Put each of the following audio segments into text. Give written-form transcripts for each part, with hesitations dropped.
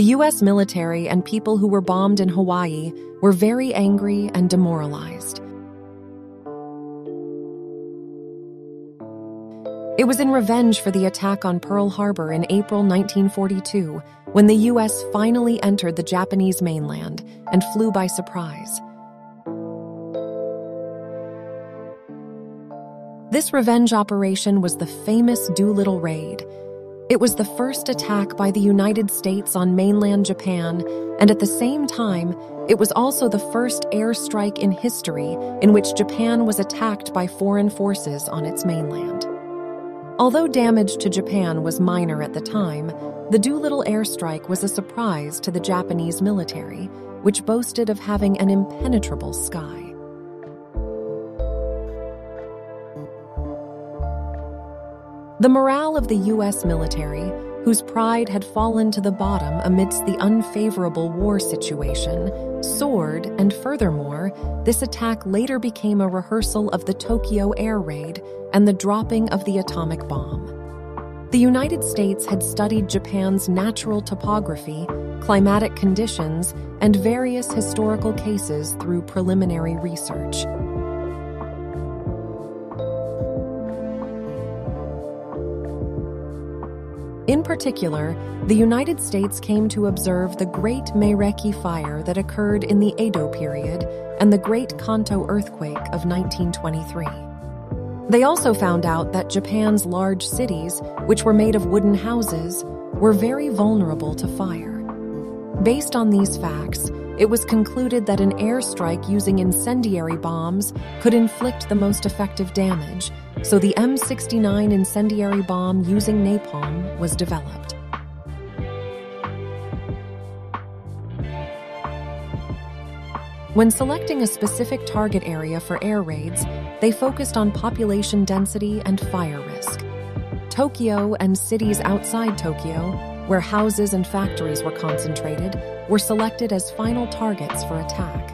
The U.S. military and people who were bombed in Hawaii were very angry and demoralized. It was in revenge for the attack on Pearl Harbor in April 1942 when the U.S. finally entered the Japanese mainland and flew by surprise. This revenge operation was the famous Doolittle Raid. It was the first attack by the United States on mainland Japan, and at the same time, it was also the first airstrike in history in which Japan was attacked by foreign forces on its mainland. Although damage to Japan was minor at the time, the Doolittle airstrike was a surprise to the Japanese military, which boasted of having an impenetrable sky. The morale of the U.S. military, whose pride had fallen to the bottom amidst the unfavorable war situation, soared, and furthermore, this attack later became a rehearsal of the Tokyo air raid and the dropping of the atomic bomb. The United States had studied Japan's natural topography, climatic conditions, and various historical cases through preliminary research. In particular, the United States came to observe the Great Meireki Fire that occurred in the Edo period and the Great Kanto earthquake of 1923. They also found out that Japan's large cities, which were made of wooden houses, were very vulnerable to fire. Based on these facts, it was concluded that an airstrike using incendiary bombs could inflict the most effective damage, so the M69 incendiary bomb using napalm was developed. When selecting a specific target area for air raids, they focused on population density and fire risk. Tokyo and cities outside Tokyo, where houses and factories were concentrated, were selected as final targets for attack.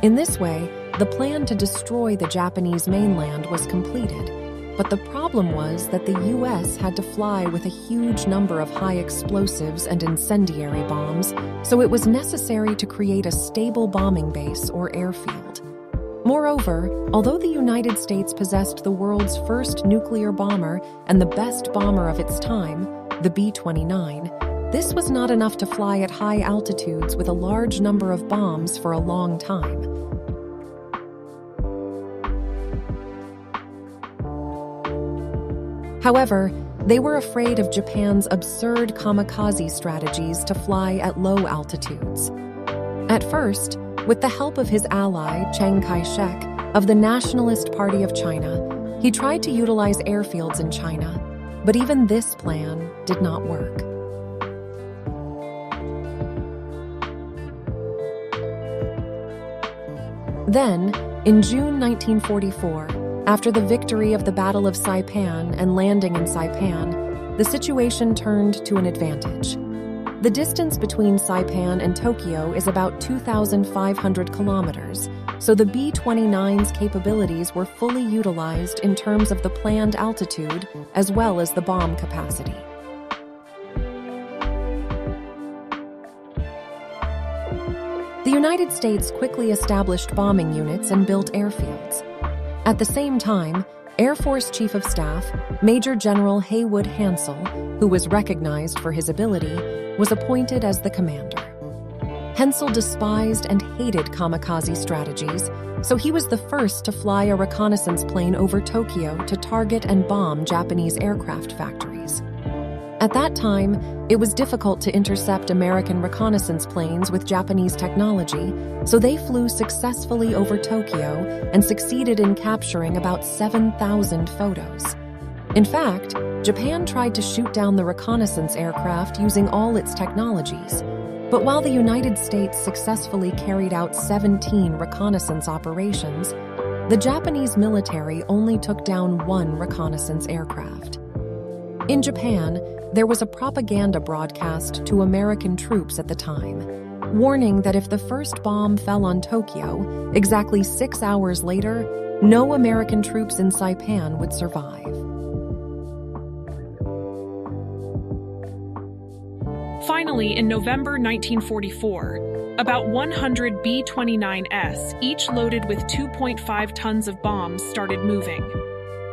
In this way, the plan to destroy the Japanese mainland was completed, but the problem was that the U.S. had to fly with a huge number of high explosives and incendiary bombs, so it was necessary to create a stable bombing base or airfield. Moreover, although the United States possessed the world's first nuclear bomber and the best bomber of its time, the B-29, this was not enough to fly at high altitudes with a large number of bombs for a long time. However, they were afraid of Japan's absurd kamikaze strategies to fly at low altitudes. At first, with the help of his ally Chiang Kai-shek of the Nationalist Party of China, he tried to utilize airfields in China, but even this plan did not work. Then, in June 1944, after the victory of the Battle of Saipan and landing in Saipan, the situation turned to an advantage. The distance between Saipan and Tokyo is about 2,500 kilometers, so the B-29's capabilities were fully utilized in terms of the planned altitude as well as the bomb capacity. The United States quickly established bombing units and built airfields. At the same time, Air Force Chief of Staff, Major General Haywood Hansell, who was recognized for his ability, was appointed as the commander. Hansell despised and hated kamikaze strategies, so he was the first to fly a reconnaissance plane over Tokyo to target and bomb Japanese aircraft factories. At that time, it was difficult to intercept American reconnaissance planes with Japanese technology, so they flew successfully over Tokyo and succeeded in capturing about 7,000 photos. In fact, Japan tried to shoot down the reconnaissance aircraft using all its technologies, but while the United States successfully carried out 17 reconnaissance operations, the Japanese military only took down one reconnaissance aircraft. In Japan, there was a propaganda broadcast to American troops at the time, warning that if the first bomb fell on Tokyo, exactly 6 hours later, no American troops in Saipan would survive. Finally, in November 1944, about 100 B-29s, each loaded with 2.5 tons of bombs, started moving.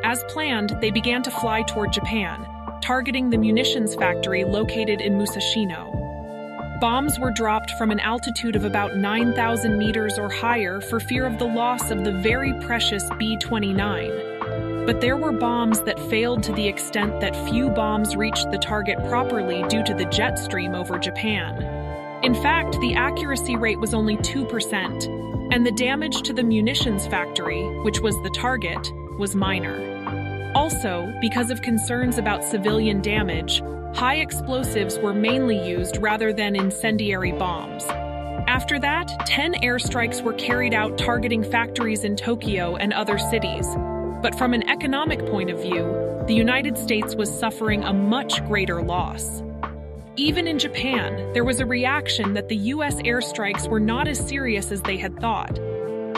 As planned, they began to fly toward Japan, targeting the munitions factory located in Musashino. Bombs were dropped from an altitude of about 9,000 meters or higher for fear of the loss of the very precious B-29. But there were bombs that failed to the extent that few bombs reached the target properly due to the jet stream over Japan. In fact, the accuracy rate was only 2%, and the damage to the munitions factory, which was the target, was minor. Also, because of concerns about civilian damage, high explosives were mainly used rather than incendiary bombs. After that, 10 airstrikes were carried out targeting factories in Tokyo and other cities. But from an economic point of view, the United States was suffering a much greater loss. Even in Japan, there was a reaction that the U.S. airstrikes were not as serious as they had thought.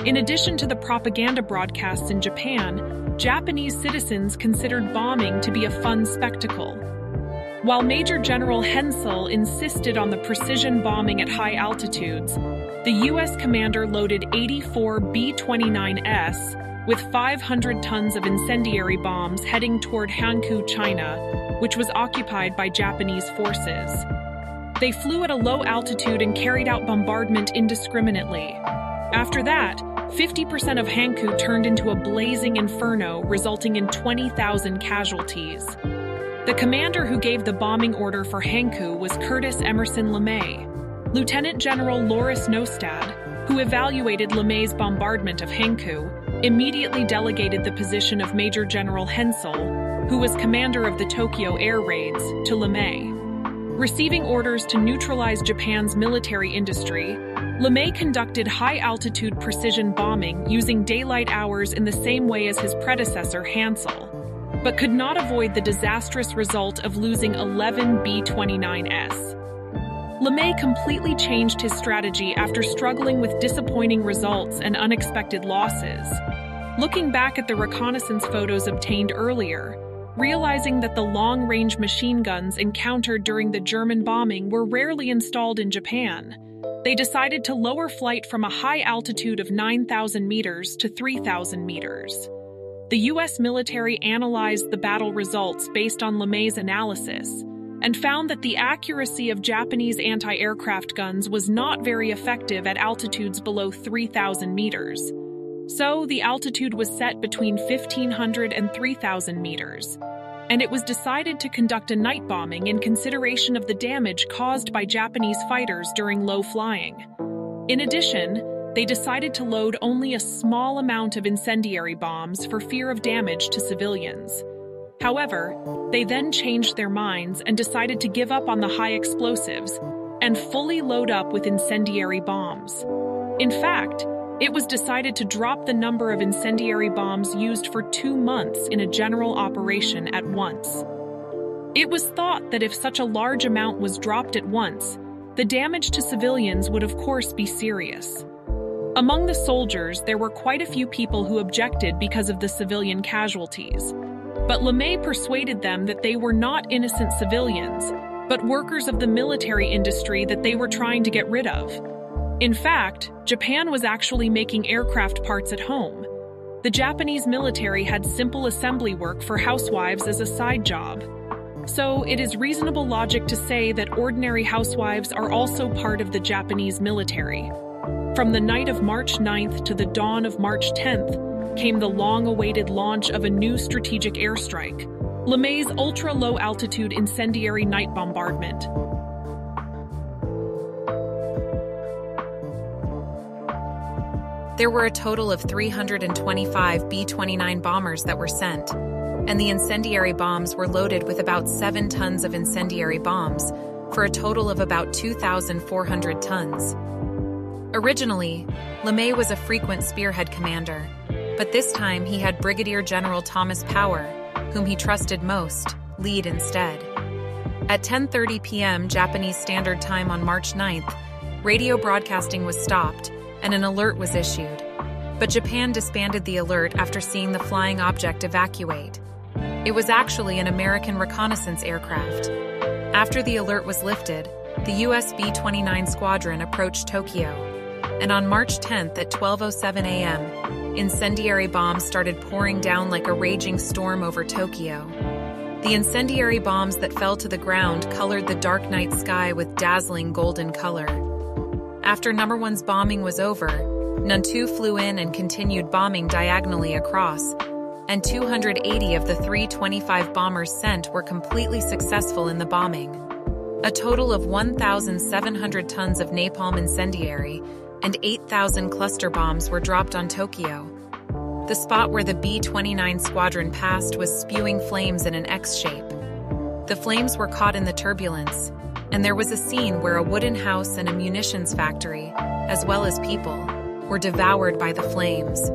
In addition to the propaganda broadcasts in Japan, Japanese citizens considered bombing to be a fun spectacle. While Major General Hensel insisted on the precision bombing at high altitudes, the U.S. commander loaded 84 B-29s with 500 tons of incendiary bombs heading toward Hankou, China, which was occupied by Japanese forces. They flew at a low altitude and carried out bombardment indiscriminately. After that, 50% of Hankou turned into a blazing inferno, resulting in 20,000 casualties. The commander who gave the bombing order for Hankou was Curtis Emerson LeMay. Lieutenant General Loris Nostad, who evaluated LeMay's bombardment of Hankou, immediately delegated the position of Major General Hensel, who was commander of the Tokyo air raids, to LeMay. Receiving orders to neutralize Japan's military industry, LeMay conducted high-altitude precision bombing using daylight hours in the same way as his predecessor Hansel, but could not avoid the disastrous result of losing 11 B-29s. LeMay completely changed his strategy after struggling with disappointing results and unexpected losses. Looking back at the reconnaissance photos obtained earlier, realizing that the long-range machine guns encountered during the German bombing were rarely installed in Japan, they decided to lower flight from a high altitude of 9,000 meters to 3,000 meters. The U.S. military analyzed the battle results based on LeMay's analysis and found that the accuracy of Japanese anti-aircraft guns was not very effective at altitudes below 3,000 meters. So the altitude was set between 1,500 and 3,000 meters, and it was decided to conduct a night bombing in consideration of the damage caused by Japanese fighters during low flying. In addition, they decided to load only a small amount of incendiary bombs for fear of damage to civilians. However, they then changed their minds and decided to give up on the high explosives and fully load up with incendiary bombs. In fact, it was decided to drop the number of incendiary bombs used for 2 months in a general operation at once. It was thought that if such a large amount was dropped at once, the damage to civilians would of course be serious. Among the soldiers, there were quite a few people who objected because of the civilian casualties. But LeMay persuaded them that they were not innocent civilians, but workers of the military industry that they were trying to get rid of. In fact, Japan was actually making aircraft parts at home. The Japanese military had simple assembly work for housewives as a side job. So it is reasonable logic to say that ordinary housewives are also part of the Japanese military. From the night of March 9th to the dawn of March 10th came the long-awaited launch of a new strategic airstrike, LeMay's ultra-low-altitude incendiary night bombardment. There were a total of 325 B-29 bombers that were sent, and the incendiary bombs were loaded with about 7 tons of incendiary bombs, for a total of about 2,400 tons. Originally, LeMay was a frequent spearhead commander, but this time he had Brigadier General Thomas Power, whom he trusted most, lead instead. At 10:30 p.m. Japanese Standard Time on March 9th, radio broadcasting was stopped, and an alert was issued. But Japan disbanded the alert after seeing the flying object evacuate. It was actually an American reconnaissance aircraft. After the alert was lifted, the US B-29 squadron approached Tokyo, and on March 10th at 12:07 a.m., incendiary bombs started pouring down like a raging storm over Tokyo. The incendiary bombs that fell to the ground colored the dark night sky with dazzling golden color. After No. 1's bombing was over, No. 2 flew in and continued bombing diagonally across, and 280 of the 325 bombers sent were completely successful in the bombing. A total of 1,700 tons of napalm incendiary and 8,000 cluster bombs were dropped on Tokyo. The spot where the B-29 squadron passed was spewing flames in an X shape. The flames were caught in the turbulence, and there was a scene where a wooden house and a munitions factory, as well as people, were devoured by the flames.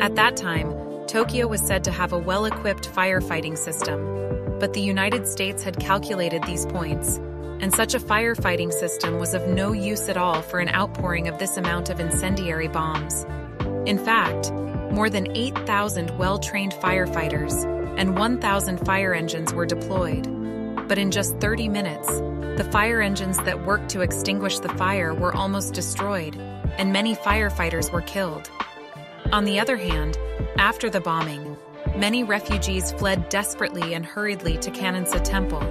At that time, Tokyo was said to have a well-equipped firefighting system, but the United States had calculated these points, and such a firefighting system was of no use at all for an outpouring of this amount of incendiary bombs. In fact, more than 8,000 well-trained firefighters and 1,000 fire engines were deployed. But in just 30 minutes, the fire engines that worked to extinguish the fire were almost destroyed, and many firefighters were killed. On the other hand, after the bombing, many refugees fled desperately and hurriedly to Kanensa Temple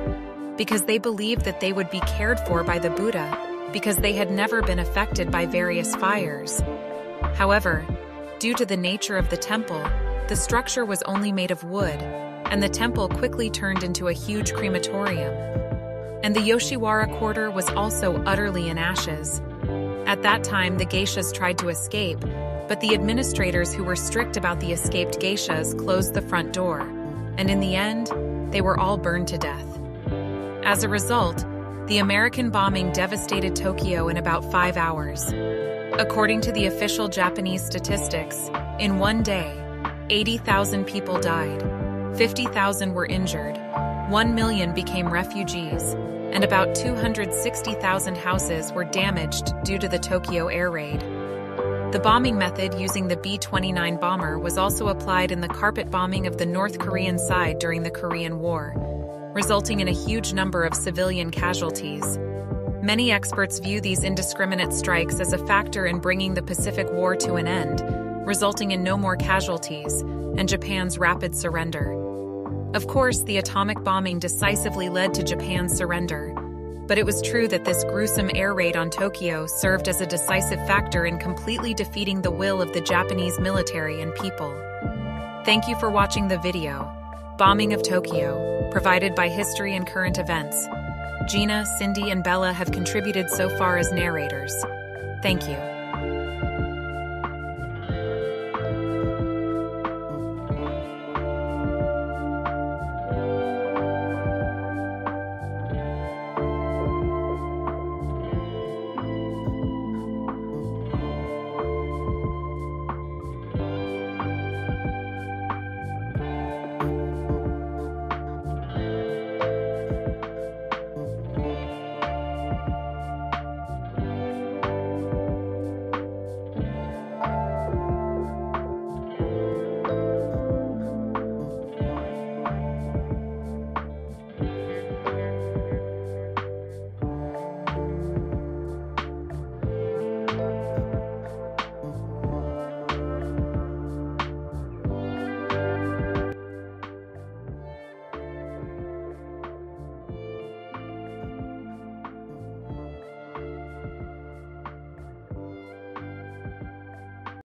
because they believed that they would be cared for by the Buddha because they had never been affected by various fires. However, due to the nature of the temple, the structure was only made of wood, and the temple quickly turned into a huge crematorium. And the Yoshiwara quarter was also utterly in ashes. At that time, the geishas tried to escape, but the administrators who were strict about the escaped geishas closed the front door, and in the end, they were all burned to death. As a result, the American bombing devastated Tokyo in about 5 hours. According to the official Japanese statistics, in one day, 80,000 people died, 50,000 were injured, 1 million became refugees, and about 260,000 houses were damaged due to the Tokyo air raid. The bombing method using the B-29 bomber was also applied in the carpet bombing of the North Korean side during the Korean War, resulting in a huge number of civilian casualties. Many experts view these indiscriminate strikes as a factor in bringing the Pacific War to an end, resulting in no more casualties and Japan's rapid surrender. Of course, the atomic bombing decisively led to Japan's surrender, but it was true that this gruesome air raid on Tokyo served as a decisive factor in completely defeating the will of the Japanese military and people. Thank you for watching the video, Bombing of Tokyo, provided by History and Current Events. Gina, Cindy, and Bella have contributed so far as narrators. Thank you.